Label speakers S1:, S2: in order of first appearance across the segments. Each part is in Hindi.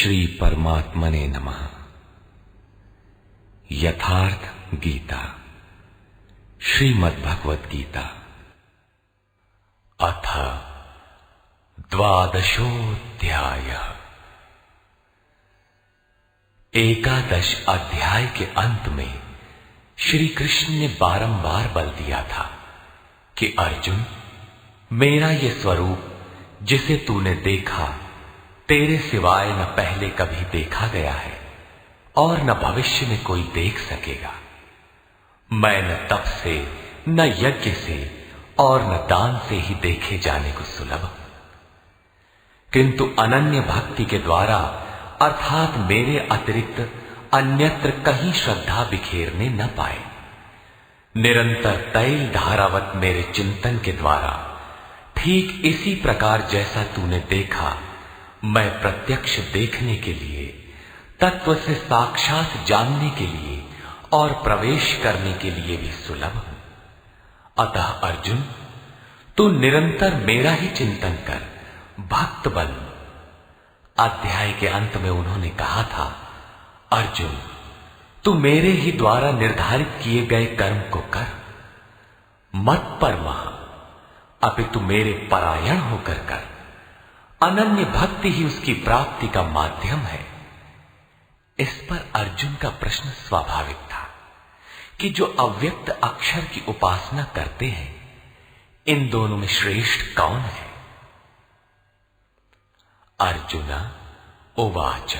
S1: श्री परमात्मने नमः। यथार्थ गीता, श्रीमद्भगवत गीता, अथ द्वादशोऽध्यायः। एकादश अध्याय के अंत में श्री कृष्ण ने बारंबार बल दिया था कि अर्जुन, मेरा ये स्वरूप जिसे तूने देखा, तेरे सिवाय न पहले कभी देखा गया है और न भविष्य में कोई देख सकेगा। मैं न तप से, न यज्ञ से और न दान से ही देखे जाने को सुलभ हूं, किंतु अनन्य भक्ति के द्वारा अर्थात मेरे अतिरिक्त अन्यत्र कहीं श्रद्धा बिखेरने न पाए, निरंतर तैल धारावत मेरे चिंतन के द्वारा ठीक इसी प्रकार जैसा तूने देखा, मैं प्रत्यक्ष देखने के लिए, तत्व से साक्षात जानने के लिए और प्रवेश करने के लिए भी सुलभ हूं। अतः अर्जुन, तू निरंतर मेरा ही चिंतन कर, भक्त बन। अध्याय के अंत में उन्होंने कहा था, अर्जुन, तू मेरे ही द्वारा निर्धारित किए गए कर्म को कर, मत परमा, अपितु मेरे परायण होकर कर। अनन्य भक्ति ही उसकी प्राप्ति का माध्यम है। इस पर अर्जुन का प्रश्न स्वाभाविक था कि जो अव्यक्त अक्षर की उपासना करते हैं, इन दोनों में श्रेष्ठ कौन है? अर्जुन उवाच,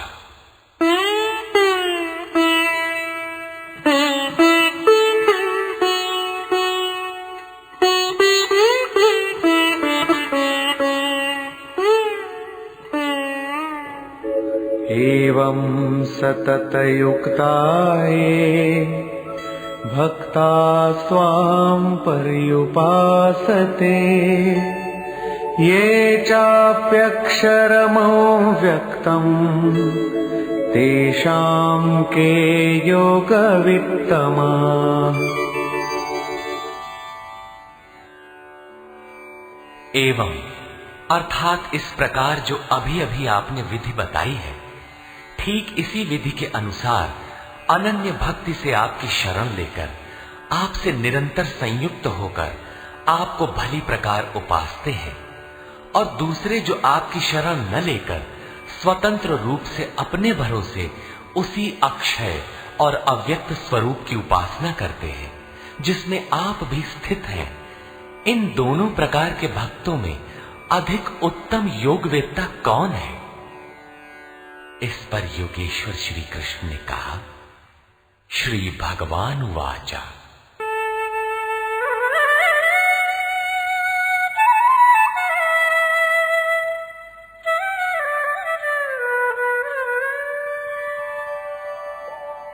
S2: एवं सततयुक्ताये भक्ता स्वां पर्युपासते, ये चाप्यक्षरमव्यक्तम् तेषां के योगवित्तमाः।
S1: एवं अर्थात इस प्रकार जो अभी अभी आपने विधि बताई है, ठीक इसी विधि के अनुसार अनन्य भक्ति से आपकी शरण लेकर, आपसे निरंतर संयुक्त होकर आपको भली प्रकार उपासते हैं, और दूसरे जो आपकी शरण न लेकर स्वतंत्र रूप से अपने भरोसे उसी अक्षय और अव्यक्त स्वरूप की उपासना करते हैं जिसमें आप भी स्थित हैं, इन दोनों प्रकार के भक्तों में अधिक उत्तम योगवेत्ता कौन है? इस पर योगेश्वर श्री कृष्ण ने कहा, श्री भगवान उवाच,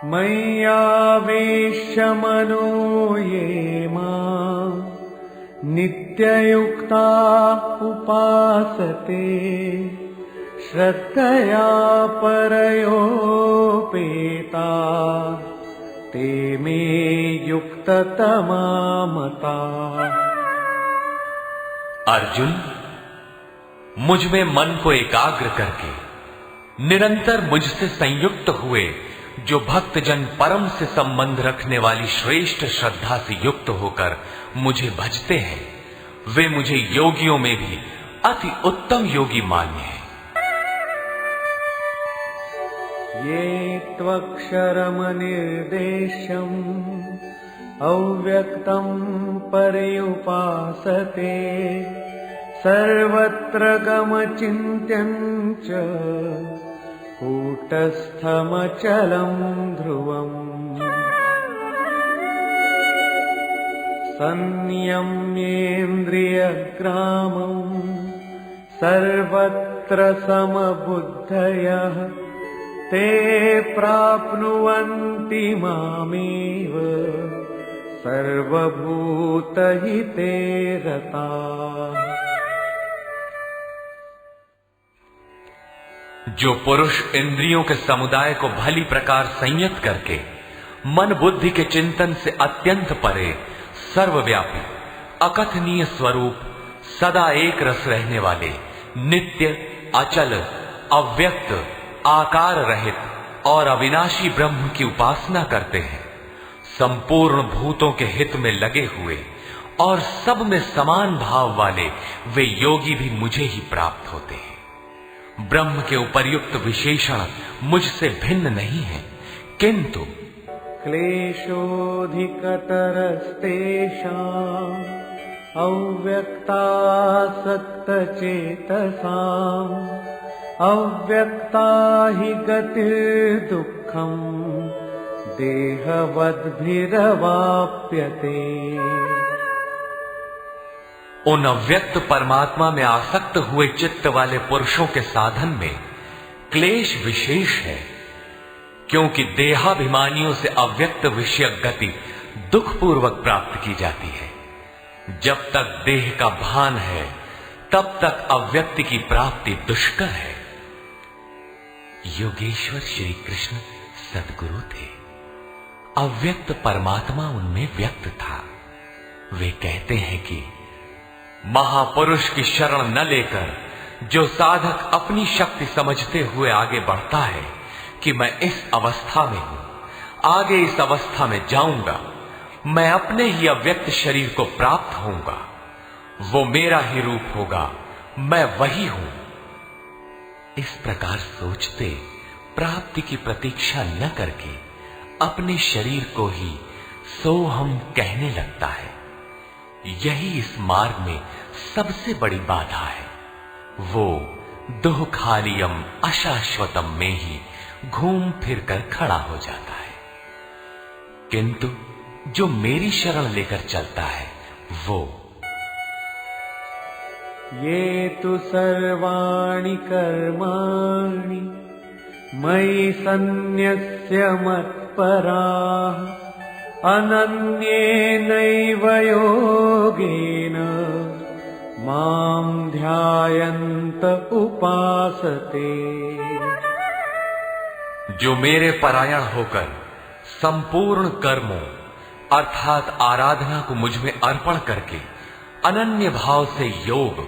S2: मय्यावेश्य मनो ये मां नित्ययुक्ता उपासते, श्रद्धया परयोपेता ते मे युक्ततमा मता।
S1: अर्जुन, मुझ में मन को एकाग्र करके निरंतर मुझसे संयुक्त हुए जो भक्तजन परम से संबंध रखने वाली श्रेष्ठ श्रद्धा से युक्त होकर मुझे भजते हैं, वे मुझे योगियों में भी अति उत्तम योगी मान्य हैं।
S2: ये त्वक्षरमनिर्देश्यम् अव्यक्तं पर्युपासते, सर्वत्र गमचिन्त्यं च कूटस्थमचलं ध्रुवम्, संयम्येन्द्रियग्रामं सर्वत्र समबुद्धयः, ते प्राप्नुवन्ति मामेव सर्वभूतहिते रताः।
S1: जो पुरुष इंद्रियों के समुदाय को भली प्रकार संयत करके मन बुद्धि के चिंतन से अत्यंत परे सर्वव्यापी अकथनीय स्वरूप सदा एक रस रहने वाले नित्य अचल अव्यक्त आकार रहित और अविनाशी ब्रह्म की उपासना करते हैं, संपूर्ण भूतों के हित में लगे हुए और सब में समान भाव वाले वे योगी भी मुझे ही प्राप्त होते हैं। ब्रह्म के उपर्युक्त विशेषण मुझसे भिन्न नहीं है, किंतु
S2: क्लेशोऽधिकतरस्तेषाम् अव्यक्तासक्तचेतसाम् अव्यक्ता हि गतिर्दुःखम् देहवद्भिरवाप्यते।
S1: उन अव्यक्त परमात्मा में आसक्त हुए चित्त वाले पुरुषों के साधन में क्लेश विशेष है, क्योंकि देहाभिमानियों से अव्यक्त विषयक गति दुखपूर्वक प्राप्त की जाती है। जब तक देह का भान है तब तक अव्यक्त की प्राप्ति दुष्कर है। योगेश्वर श्री कृष्ण सद्गुरु थे, अव्यक्त परमात्मा उनमें व्यक्त था। वे कहते हैं कि महापुरुष की शरण न लेकर जो साधक अपनी शक्ति समझते हुए आगे बढ़ता है कि मैं इस अवस्था में हूं, आगे इस अवस्था में जाऊंगा, मैं अपने ही अव्यक्त शरीर को प्राप्त होऊंगा, वो मेरा ही रूप होगा, मैं वही हूं। इस प्रकार सोचते प्राप्ति की प्रतीक्षा न करके अपने शरीर को ही सोहम कहने लगता है। यही इस मार्ग में सबसे बड़ी बाधा है। वो दुःखालियम अशाश्वतम में ही घूम फिर कर खड़ा हो जाता है, किंतु जो मेरी शरण लेकर चलता है वो
S2: ये तु सर्वाणि कर्माणि मयि सन्न्यस्य मत्पराः अनन्येनैव योगेन मां ध्यायन्त उपासते।
S1: जो मेरे परायण होकर संपूर्ण कर्मों अर्थात आराधना को मुझ में अर्पण करके अनन्य भाव से योग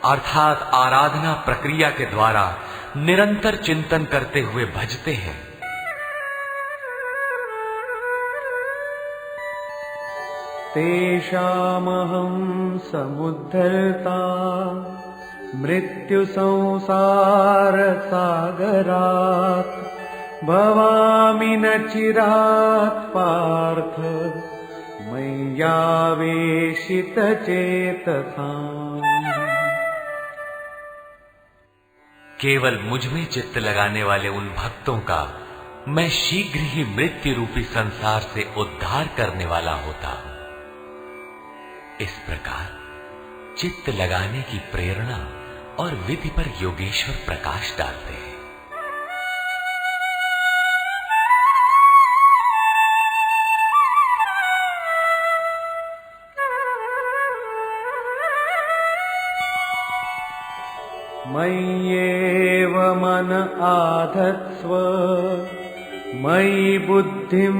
S1: अर्थात आराधना प्रक्रिया के द्वारा निरंतर चिंतन करते हुए भजते हैं।
S2: तेषामहं समुद्धर्ता मृत्यु संसार सागरात् भवामि न चिरात् पार्थ मय्यावेशितचेतसाम्।
S1: केवल मुझ में चित्त लगाने वाले उन भक्तों का मैं शीघ्र ही मृत्यु रूपी संसार से उद्धार करने वाला होता हूं। इस प्रकार चित्त लगाने की प्रेरणा और विधि पर योगेश्वर प्रकाश डालते हैं।
S2: मय्येव मन आधत्स्व मयि बुद्धिं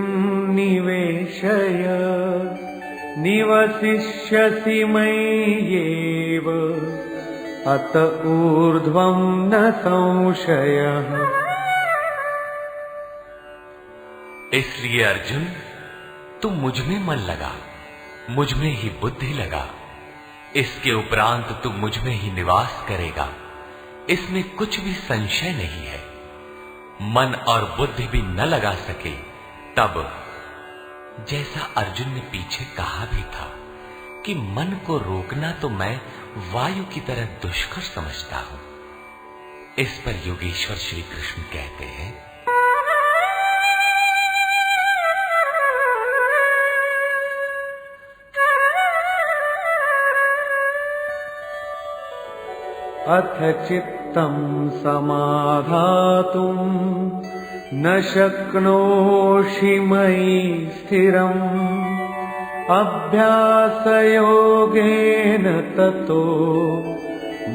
S2: निवेशय निवसिष्यसि मय्येव अत ऊर्ध्वं न संशयः।
S1: इसलिए अर्जुन, तुम मुझ में मन लगा, मुझ में ही बुद्धि लगा, इसके उपरांत तू मुझ में ही निवास करेगा, इसमें कुछ भी संशय नहीं है। मन और बुद्धि भी न लगा सके तब, जैसा अर्जुन ने पीछे कहा भी था कि मन को रोकना तो मैं वायु की तरह दुष्कर समझता हूं। इस पर योगेश्वर श्री कृष्ण कहते हैं,
S2: अथ चित्तं समाधातुं न शक्नोषि मयि स्थिरम् अभ्यासयोगेन ततो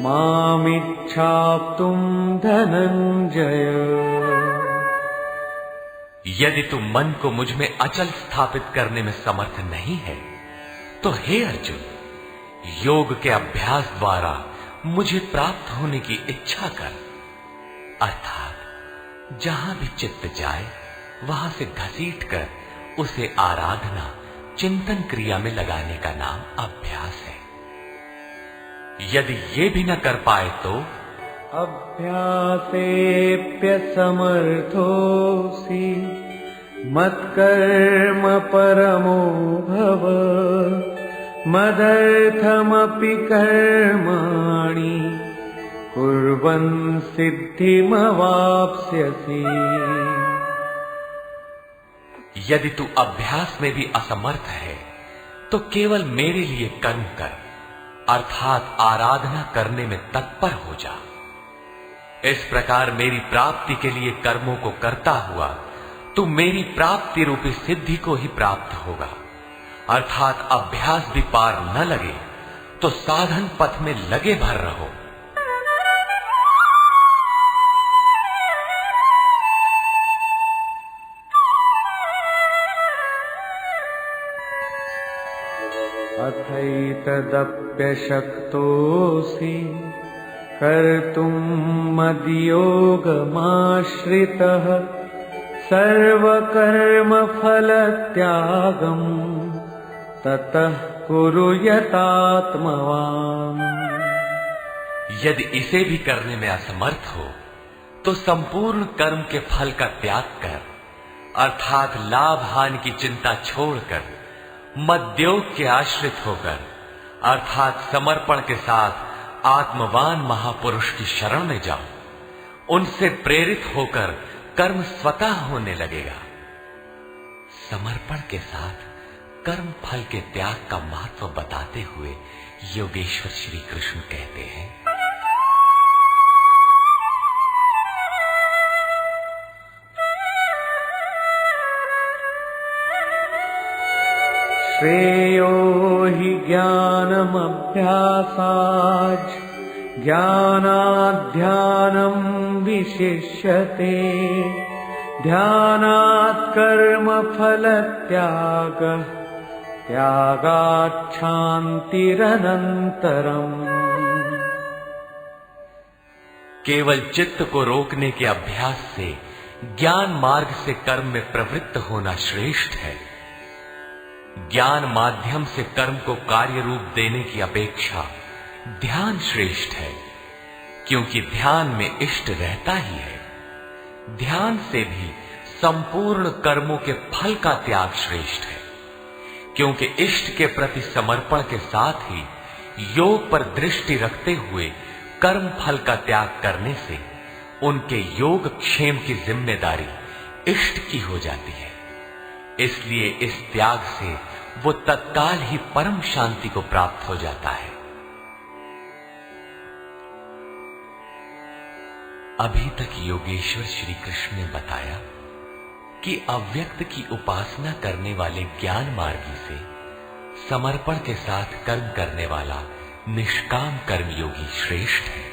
S2: मामिच्छाप्तुं धनंजय।
S1: यदि तू मन को मुझ में अचल स्थापित करने में समर्थ नहीं है तो हे अर्जुन, योग के अभ्यास द्वारा मुझे प्राप्त होने की इच्छा कर, अर्थात जहां भी चित्त जाए वहां से घसीट कर उसे आराधना चिंतन क्रिया में लगाने का नाम अभ्यास है। यदि ये भी न कर पाए तो
S2: अभ्यासेऽप्यसमर्थोऽसि मत्कर्म परमो भव मदर्थमपि कर्माणि कुर्वन् सिद्धिमवाप्स्यसि।
S1: यदि तू अभ्यास में भी असमर्थ है तो केवल मेरे लिए कर्म कर, अर्थात आराधना करने में तत्पर हो जा। इस प्रकार मेरी प्राप्ति के लिए कर्मों को करता हुआ तू मेरी प्राप्ति रूपी सिद्धि को ही प्राप्त होगा। अर्थात अभ्यास भी पार न लगे तो साधन पथ में लगे भर रहो।
S2: अथैतदप्यशक्तोऽसि कर्तुम् मद्योगमाश्रितः सर्वकर्मफलत्यागम् ततः कुरु यतात्मवान्।
S1: यदि इसे भी करने में असमर्थ हो तो संपूर्ण कर्म के फल का त्याग कर, अर्थात लाभ हानि की चिंता छोड़कर मद्योग के आश्रित होकर, अर्थात समर्पण के साथ आत्मवान महापुरुष की शरण में जाओ। उनसे प्रेरित होकर कर्म स्वतः होने लगेगा। समर्पण के साथ कर्म फल के त्याग का महत्व बताते हुए योगेश्वर श्री कृष्ण कहते हैं,
S2: श्रेयो हि ज्ञानमभ्यासाच् ज्ञानाध्यानं विशिष्यते ध्यानात् कर्मफलत्यागः त्यागात् शान्तिरनन्तरम्।
S1: केवल चित्त को रोकने के अभ्यास से ज्ञान मार्ग से कर्म में प्रवृत्त होना श्रेष्ठ है। ज्ञान माध्यम से कर्म को कार्य रूप देने की अपेक्षा ध्यान श्रेष्ठ है, क्योंकि ध्यान में इष्ट रहता ही है। ध्यान से भी संपूर्ण कर्मों के फल का त्याग श्रेष्ठ है, क्योंकि इष्ट के प्रति समर्पण के साथ ही योग पर दृष्टि रखते हुए कर्म फल का त्याग करने से उनके योग क्षेम की जिम्मेदारी इष्ट की हो जाती है। इसलिए इस त्याग से वो तत्काल ही परम शांति को प्राप्त हो जाता है। अभी तक योगेश्वर श्री कृष्ण ने बताया कि अव्यक्त की उपासना करने वाले ज्ञान मार्गी से समर्पण के साथ कर्म करने वाला निष्काम कर्मयोगी श्रेष्ठ है।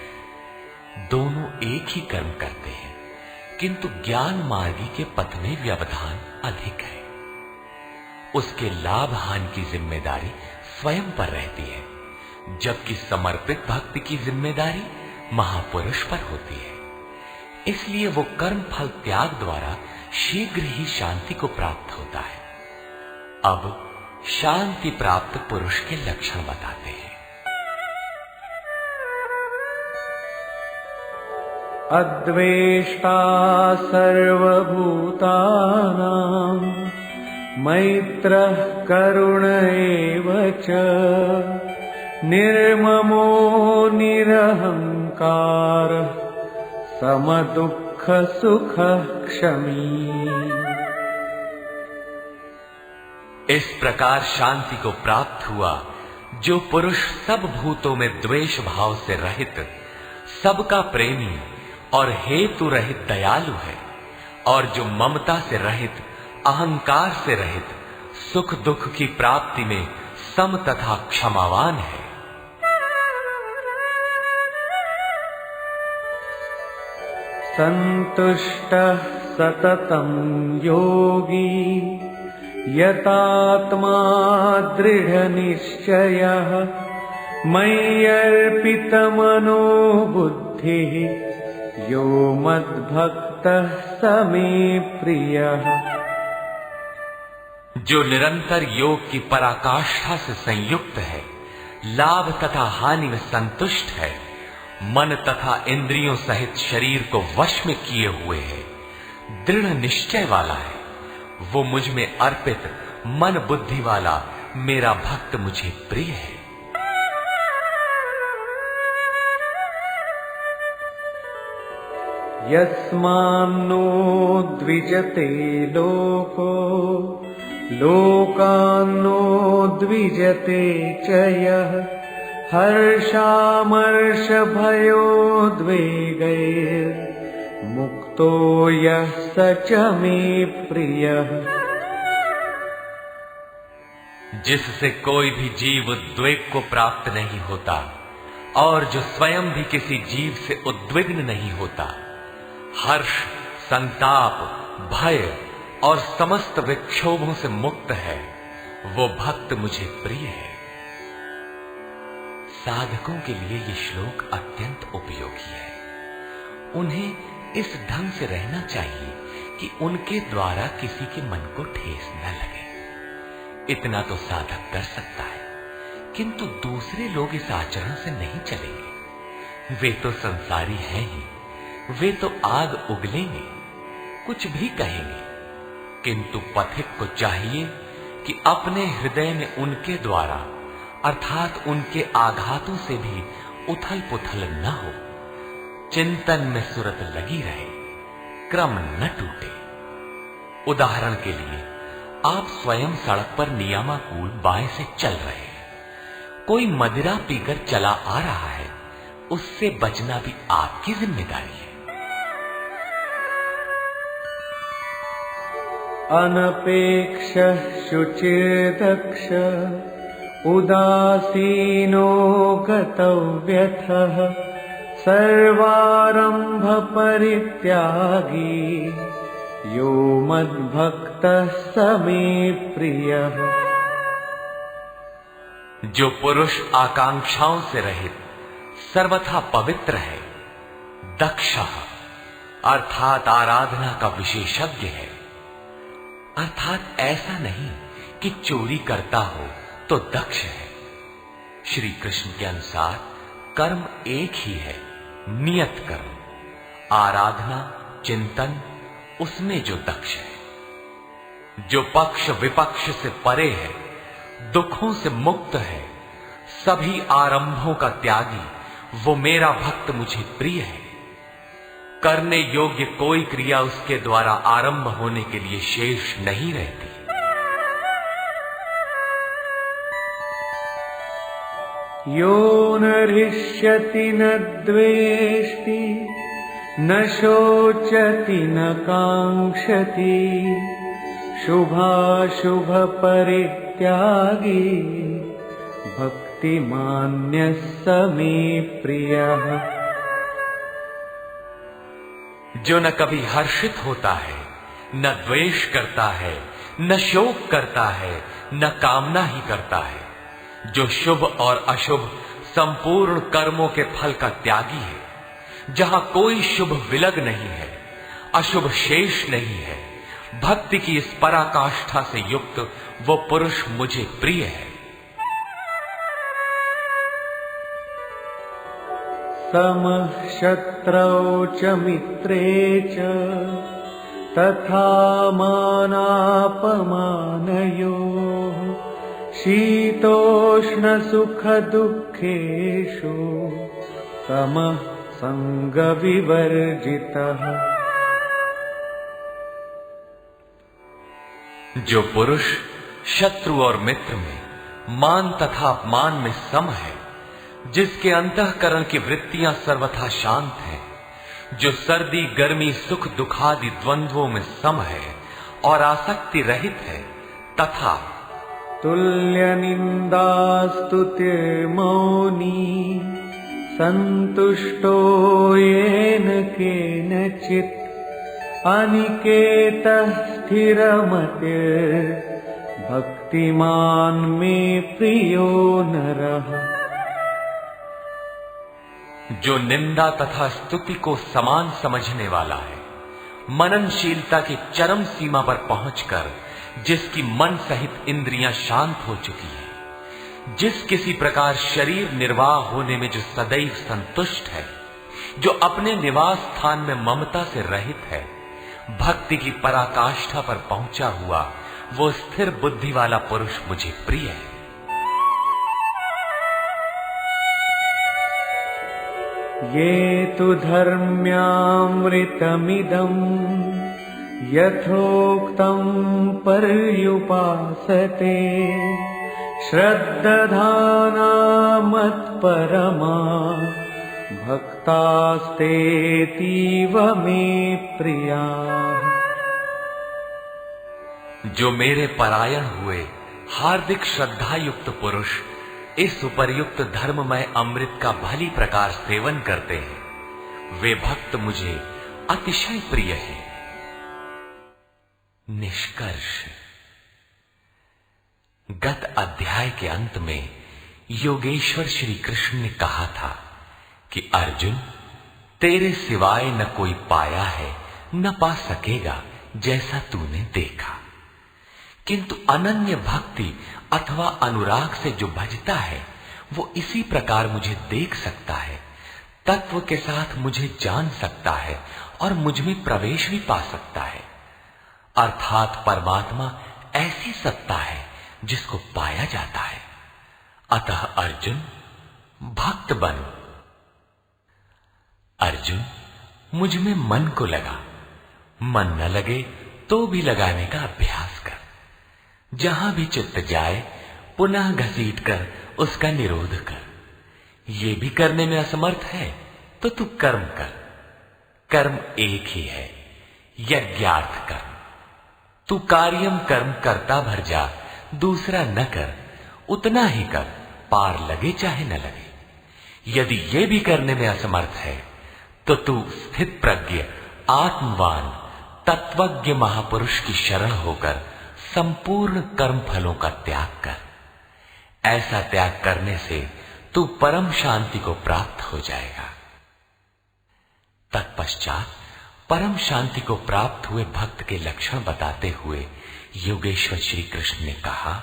S1: दोनों एक ही कर्म करते हैं, किंतु ज्ञान मार्गी के पथ में व्यवधान अधिक है। उसके लाभ हानि की जिम्मेदारी स्वयं पर रहती है, जबकि समर्पित भक्ति की जिम्मेदारी महापुरुष पर होती है। इसलिए वो कर्म फल त्याग द्वारा शीघ्र ही शांति को प्राप्त होता है। अब शांति प्राप्त पुरुष के लक्षण बताते हैं।
S2: अद्वेष्टा सर्वभूतानां मैत्रः करुण एव च निर्ममो निरहंकारः समदुःख सुख क्षमी।
S1: इस प्रकार शांति को प्राप्त हुआ जो पुरुष सब भूतों में द्वेष भाव से रहित, सबका प्रेमी और हेतु रहित दयालु है, और जो ममता से रहित, अहंकार से रहित, सुख दुख की प्राप्ति में सम तथा क्षमावान है।
S2: संतुष्टः सततं योगी यतात्मा दृढ़निश्चयः मय्यर्पितमनो बुद्धिः यो मद्भक्तः स मे प्रियः।
S1: जो निरंतर योग की पराकाष्ठा से संयुक्त है, लाभ तथा हानि में संतुष्ट है, मन तथा इंद्रियों सहित शरीर को वश में किए हुए है, दृढ़ निश्चय वाला है, वो मुझ में अर्पित मन बुद्धि वाला मेरा भक्त मुझे प्रिय है।
S2: यस्मान्नो द्विजते लोको लोकान्नो द्विजते च यः हर्षामर्षभयोद्वेगैर्मुक्तो यः स च मे प्रियः।
S1: जिससे कोई भी जीव उद्वेग को प्राप्त नहीं होता और जो स्वयं भी किसी जीव से उद्विग्न नहीं होता, हर्ष, संताप, भय और समस्त विक्षोभों से मुक्त है, वो भक्त मुझे प्रिय है। साधकों के लिए ये श्लोक अत्यंत उपयोगी है। उन्हें इस ढंग से रहना चाहिए कि उनके द्वारा किसी के मन को ठेस न लगे। इतना तो साधक कर सकता है, किंतु दूसरे लोग इस आचरण से नहीं चलेंगे। वे तो संसारी हैं ही, वे तो आग उगलेंगे, कुछ भी कहेंगे, किंतु पथिक को चाहिए कि अपने हृदय में उनके द्वारा अर्थात उनके आघातों से भी उथल पुथल न हो, चिंतन में सुरत लगी रहे, क्रम न टूटे। उदाहरण के लिए, आप स्वयं सड़क पर नियमानुकूल बाएं से चल रहे हैं, कोई मदिरा पीकर चला आ रहा है, उससे बचना भी आपकी जिम्मेदारी है।
S2: अनपेक्ष शुचिर्दक्ष उदासीनो गतव्यथः सर्वारंभ परित्यागी यो मद्भक्तः स मे प्रियः।
S1: जो पुरुष आकांक्षाओं से रहित सर्वथा पवित्र है, दक्ष अर्थात आराधना का विशेषज्ञ है, अर्थात ऐसा नहीं कि चोरी करता हो तो दक्ष है। श्री कृष्ण के अनुसार कर्म एक ही है, नियत कर्म, आराधना, चिंतन, उसमें जो दक्ष है। जो पक्ष विपक्ष से परे है, दुखों से मुक्त है, सभी आरंभों का त्यागी, वो मेरा भक्त मुझे प्रिय है। करने योग्य कोई क्रिया उसके द्वारा आरंभ होने के लिए शेष नहीं रहती।
S2: यो न हृष्यति न द्वेष्टि न शोचति न कांक्षति शुभाशुभ परित्यागी भक्तिमान्यः स मे प्रियः।
S1: जो न कभी हर्षित होता है, न द्वेष करता है, न शोक करता है, न कामना ही करता है, जो शुभ और अशुभ संपूर्ण कर्मों के फल का त्यागी है, जहां कोई शुभ विलग नहीं है, अशुभ शेष नहीं है, भक्ति की इस पराकाष्ठा से युक्त वो पुरुष मुझे प्रिय है।
S2: समः शत्रौ च मित्रे च तथा मानापमानयोः शीतोष्ण सुख दुःखेषु समः संग विवर्जितः।
S1: जो पुरुष शत्रु और मित्र में, मान तथा अपमान में सम है, जिसके अंतःकरण की वृत्तियां सर्वथा शांत हैं, जो सर्दी गर्मी सुख दुखादि द्वंद्वों में सम है और आसक्ति रहित है, तथा
S2: तुल्य निंदा स्तुतिर्मौनी संतुष्टो येन केनचित् अनिकेतः स्थिरमतिर् भक्तिमान् मे प्रियो नरः।
S1: जो निंदा तथा स्तुति को समान समझने वाला है, मननशीलता की चरम सीमा पर पहुंचकर जिसकी मन सहित इंद्रियां शांत हो चुकी है, जिस किसी प्रकार शरीर निर्वाह होने में जो सदैव संतुष्ट है, जो अपने निवास स्थान में ममता से रहित है, भक्ति की पराकाष्ठा पर पहुंचा हुआ वो स्थिर बुद्धि वाला पुरुष मुझे प्रिय है।
S2: ये तु धर्म्यामृतमिदं यथोक्तं पर्युपासते श्रद्धाना मत्परमा भक्तास्तेतीव मे प्रिया।
S1: जो मेरे परायण हुए हार्दिक श्रद्धा युक्त पुरुष इस उपर्युक्त धर्ममय अमृत का भली प्रकार सेवन करते हैं, वे भक्त मुझे अतिशय प्रिय हैं। निष्कर्ष, गत अध्याय के अंत में योगेश्वर श्री कृष्ण ने कहा था कि अर्जुन, तेरे सिवाय न कोई पाया है न पा सकेगा जैसा तूने देखा, किंतु अनन्य भक्ति अथवा अनुराग से जो भजता है वो इसी प्रकार मुझे देख सकता है, तत्व के साथ मुझे जान सकता है और मुझ में प्रवेश भी पा सकता है। अर्थात परमात्मा ऐसी सत्ता है जिसको पाया जाता है। अतः अर्जुन, भक्त बनो। अर्जुन, मुझ में मन को लगा, मन न लगे तो भी लगाने का अभ्यास कर। जहां भी चित्त जाए पुनः घसीट कर उसका निरोध कर। ये भी करने में असमर्थ है तो तू कर्म कर। कर्म एक ही है, यज्ञार्थ कर्म। तू कार्यम कर्म करता भर जा, दूसरा न कर, उतना ही कर, पार लगे चाहे न लगे। यदि ये भी करने में असमर्थ है तो तू स्थित प्रज्ञ, आत्मवान, तत्वज्ञ महापुरुष की शरण होकर संपूर्ण कर्म फलों का त्याग कर। ऐसा त्याग करने से तू परम शांति को प्राप्त हो जाएगा। तत्पश्चात परम शांति को प्राप्त हुए भक्त के लक्षण बताते हुए योगेश्वर श्री कृष्ण ने कहा,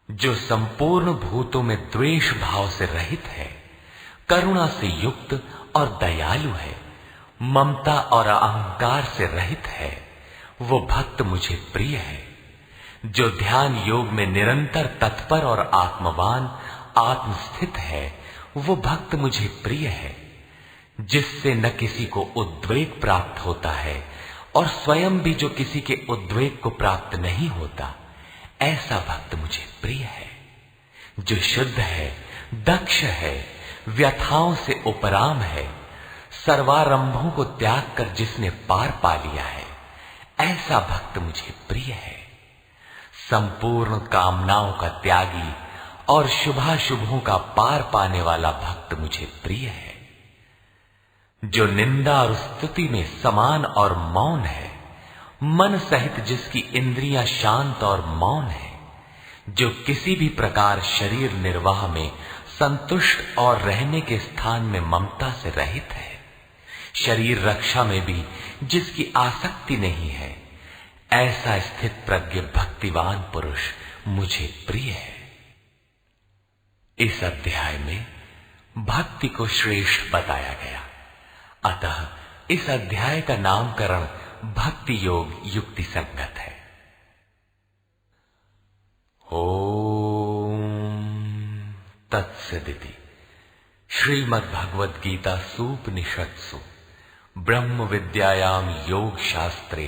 S1: जो संपूर्ण भूतों में द्वेष भाव से रहित है, करुणा से युक्त और दयालु है, ममता और अहंकार से रहित है, वो भक्त मुझे प्रिय है। जो ध्यान योग में निरंतर तत्पर और आत्मवान, आत्मस्थित है, वो भक्त मुझे प्रिय है। जिससे न किसी को उद्वेग प्राप्त होता है और स्वयं भी जो किसी के उद्वेग को प्राप्त नहीं होता, ऐसा भक्त मुझे प्रिय है। जो शुद्ध है, दक्ष है, व्यथाओं से उपराम है, सर्वारंभों को त्याग कर जिसने पार पा लिया है, ऐसा भक्त मुझे प्रिय है। संपूर्ण कामनाओं का त्यागी और शुभाशुभों का पार पाने वाला भक्त मुझे प्रिय है। जो निंदा और स्तुति में समान और मौन है, मन सहित जिसकी इंद्रियां शांत और मौन है, जो किसी भी प्रकार शरीर निर्वाह में संतुष्ट और रहने के स्थान में ममता से रहित है, शरीर रक्षा में भी जिसकी आसक्ति नहीं है, ऐसा स्थित प्रज्ञ भक्तिवान पुरुष मुझे प्रिय है। इस अध्याय में भक्ति को श्रेष्ठ बताया गया, अतः इस अध्याय का नामकरण भक्ति योग युक्ति संगत है। ओम तत्सदिति। श्रीमद् भगवद गीता सूपनिषत्सु ब्रह्म विद्यायाम योग शास्त्रे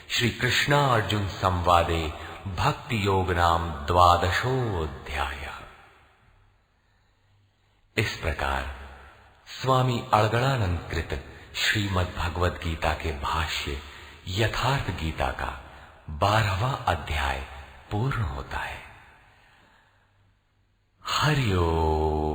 S1: श्री कृष्णा अर्जुन संवादे भक्ति योग नाम 12वां। इस प्रकार स्वामी अड़गड़ानंद कृत श्रीमद् भगवद गीता के भाष्य यथार्थ गीता का 12वां अध्याय पूर्ण होता है। हरि ओम।